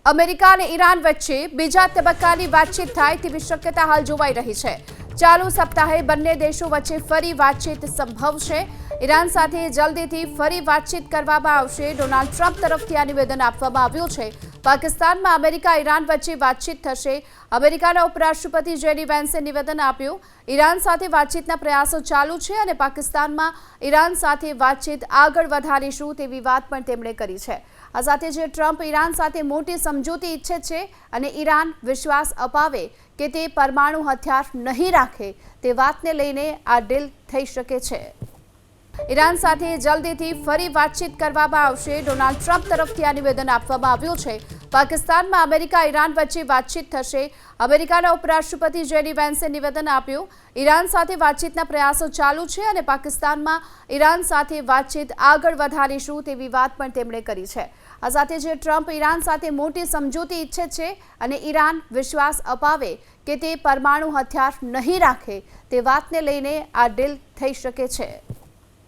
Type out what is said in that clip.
America અને Iran વચ્ચે બીજા તબક્કાની વાતચીત થાય તેવી શક્યતા હાલ જોવાઈ રહી છે। ચાલુ સપ્તાહે બંને દેશો વચ્ચે ફરી વાતચીત સંભવ છે। ઈરાન સાથે જલ્દીથી ફરી વાતચીત કરવામાં આવશે। ડોનાલ્ડ ટ્રમ્પ તરફથી આ નિવેદન આપવામાં આવ્યું છે। પાકિસ્તાનમાં અમેરિકા ઈરાન વચ્ચે વાતચીત થશે। અમેરિકાના ઉપરાષ્ટ્રપતિ જેડી વેન્સે નિવેદન આપ્યું। ઈરાન સાથે વાતચીતના પ્રયાસો ચાલુ છે અને પાકિસ્તાનમાં ઈરાન સાથે વાતચીત આગળ વધારીશું તેવી વાત પણ તેમણે કરી છે। આ સાથે જે ટ્રમ્પ ઈરાન સાથે મોટી સમજૂતી ઈચ્છે છે અને ઈરાન વિશ્વાસ અપાવે કે તે પરમાણુ હથિયાર નહીં રાખે તે વાતને લઈને આ ડીલ થઈ શકે છે। ઈરાન સાથે જલ્દીથી ફરી વાતચીત કરવામાં આવશે। ડોનાલ્ડ ટ્રમ્પ તરફથી આ નિવેદન આપવામાં આવ્યું છે। પાકિસ્તાનમાં અમેરિકા ઈરાન વચ્ચે વાતચીત થશે। અમેરિકાના ઉપરાષ્ટ્રપતિ જેડી વેન્સે નિવેદન આપ્યું। ઈરાન સાથે વાતચીતના પ્રયાસો ચાલુ છે અને પાકિસ્તાનમાં ઈરાન સાથે વાતચીત આગળ વધારીશું તેવી વાત પણ તેમણે કરી છે। આ સાથે જે ટ્રમ્પ ઈરાન સાથે મોટી સમજૂતી ઈચ્છે છે અને ઈરાન વિશ્વાસ અપાવે કે તે પરમાણુ હથિયાર નહીં રાખે તે વાતને લઈને આ ડીલ થઈ શકે છે।